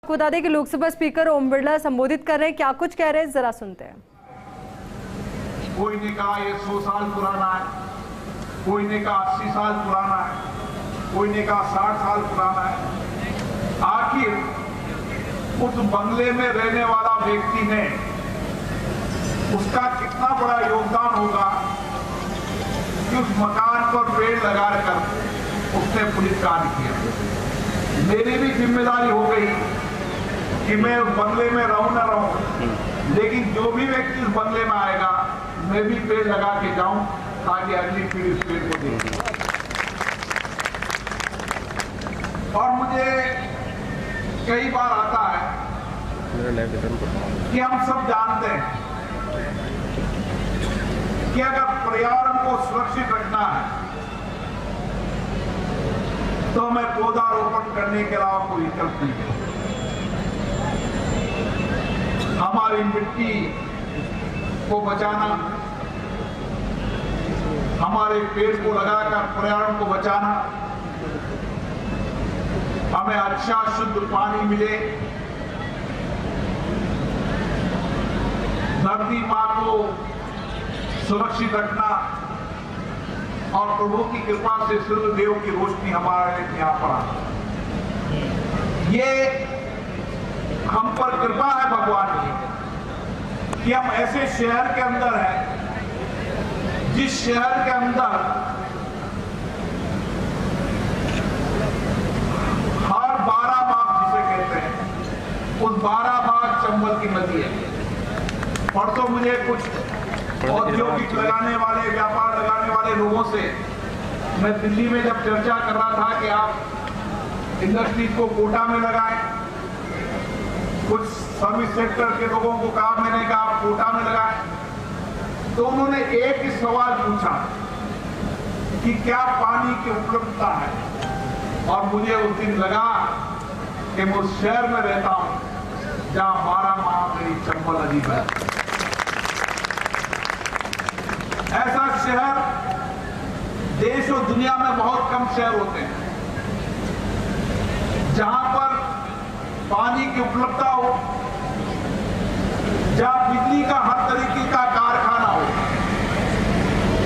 आपको बता दें कि लोकसभा स्पीकर ओम बिरला संबोधित कर रहे हैं, क्या कुछ कह रहे हैं जरा सुनते हैं। कोई ने कहा ये 100 साल पुराना है, कोई ने कहा 80 साल पुराना है, कोई ने कहा 60 साल पुराना है। आखिर उस बंगले में रहने वाला व्यक्ति ने उसका कितना बड़ा योगदान होगा कि उस मकान पर पेड़ लगाकर उसने पुलिस कार्य किया। मेरी भी जिम्मेदारी हो गई कि मैं उस बंगले में रहूं ना रहूं, लेकिन जो भी व्यक्ति उस बंगले में आएगा मैं भी पेड़ लगा के जाऊं ताकि अगली पीढ़ी उस पेड़ को देखे। और मुझे कई बार आता है कि हम सब जानते हैं कि अगर पर्यावरण को सुरक्षित रखना है तो हमें पौधारोपण करने के अलावा कोई विकल्प नहीं है। हमारी मिट्टी को बचाना, हमारे पेड़ को लगाकर पर्यावरण को बचाना, हमें अच्छा शुद्ध पानी मिले, धरती मां को सुरक्षित रखना और प्रभु की कृपा से सूर्यदेव की रोशनी हमारे यहाँ पर आती। ये हम पर कृपा है भगवान की कि हम ऐसे शहर के अंदर हैं जिस शहर के अंदर हर 12 बाग जिसे कहते हैं उस 12 बाग चंबल की नदी है। परसों मुझे कुछ औद्योगिक लगाने वाले, व्यापार लगाने वाले लोगों से मैं दिल्ली में जब चर्चा कर रहा था कि आप इंडस्ट्रीज को कोटा में लगाएं, कुछ सर्विस सेक्टर के लोगों को कहा, मैंने कहा आप कोटा में लगाएं, तो उन्होंने एक ही सवाल पूछा कि क्या पानी की उपलब्धता है। और मुझे उस दिन लगा कि मैं उस शहर में रहता हूं जहां 12 माह मेरी चंबल नदी है। ऐसा शहर देश और दुनिया में बहुत कम शहर होते हैं जहां पर पानी की उपलब्धता हो, जहां बिजली का हर तरीके का कारखाना हो,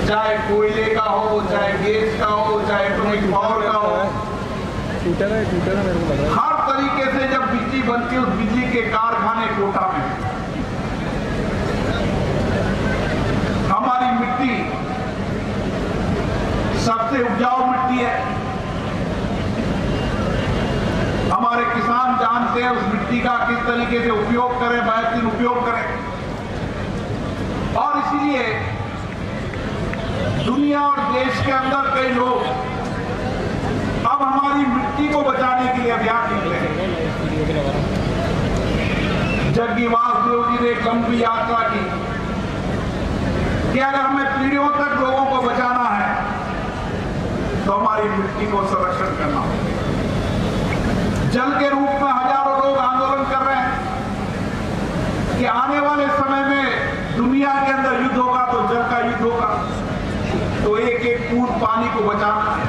चाहे कोयले का हो, चाहे गैस का हो, चाहे एटॉमिक पावर का हो, हर तरीके से जब बिजली बनती है उस बिजली के कारखाने कोटा में। हमारी मिट्टी सबसे उपजाऊ मिट्टी है। हमारे किसान जानते हैं उस मिट्टी का किस तरीके से उपयोग करें, बेहतरीन उपयोग करें। और इसलिए दुनिया और देश के अंदर कई लोग अब हमारी मिट्टी को बचाने के लिए अभियान निकले हैं। जग्गी वासुदेव जी ने एक लंबी यात्रा की कि अगर हमें पीढ़ियों तक लोगों को बचाना है तो हमारी मिट्टी को संरक्षण करना होगा। जल के रूप में हजारों लोग आंदोलन कर रहे हैं कि आने वाले समय में दुनिया के अंदर युद्ध होगा तो जल का युद्ध होगा, तो एक एक बूंद पानी को बचाना है।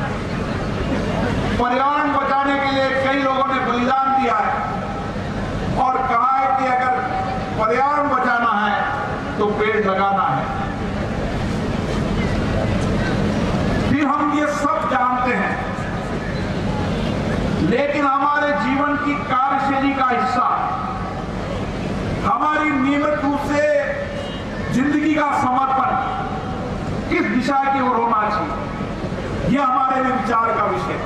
पर्यावरण बचाने के लिए कई लोगों ने बलिदान दिया है और कहा है कि अगर पर्यावरण बचाना है तो पेड़ लगाना है। फिर हम ये सब जानते हैं, लेकिन हमारे जीवन की कार्यशैली का हिस्सा हमारी नियमित रूप से जिंदगी का समर्पण किस दिशा की ओर होना चाहिए, यह हमारे लिए विचार का विषय है।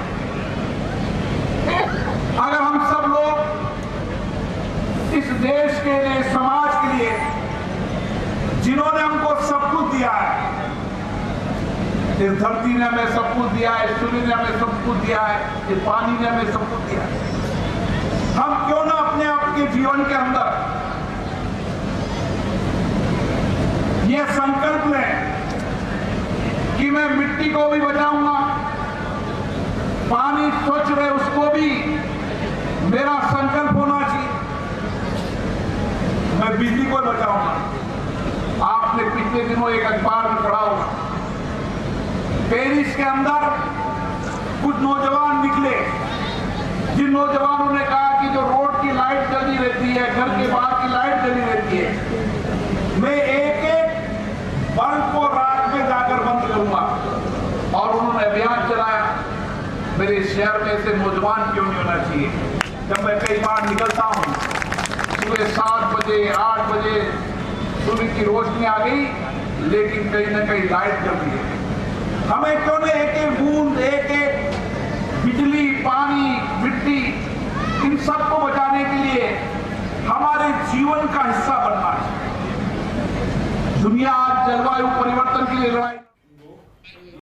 अगर हम सब लोग इस देश के लिए, समाज के लिए, जिन्होंने हमको सब कुछ दिया है, इस धरती ने हमें सब कुछ दिया है, सूर्य ने हमें सब कुछ दिया है, इस पानी ने हमें सब कुछ दिया है, हम क्यों ना अपने आप के जीवन के अंदर यह संकल्प लें कि मैं मिट्टी को भी बचाऊंगा, पानी स्वच्छ रहे उसको भी मेरा संकल्प होना चाहिए, मैं बिजली को बचाऊंगा। आपने पिछले दिनों एक अखबार में पढ़ा होगा, पेरिस के अंदर कुछ नौजवान निकले जिन नौजवानों ने कहा कि जो रोड की लाइट जली रहती है, घर के बाहर की लाइट जली रहती है। मैं एक एक बल्ब को रात में जाकर बंद करूंगा। और उन्होंने अभियान चलाया, मेरे शहर में से नौजवान क्यों नहीं होना चाहिए। जब मैं कई बार निकलता हूं, सुबह 7 बजे 8 बजे सूर्य की रोशनी आ गई, लेकिन कहीं ना कहीं लाइट जल रही है। हमें क्यों नहीं एक एक बूंद, एक एक बिजली, पानी, मिट्टी, इन सबको बचाने के लिए हमारे जीवन का हिस्सा बनना है। दुनिया आज जलवायु परिवर्तन के लिए लड़ाई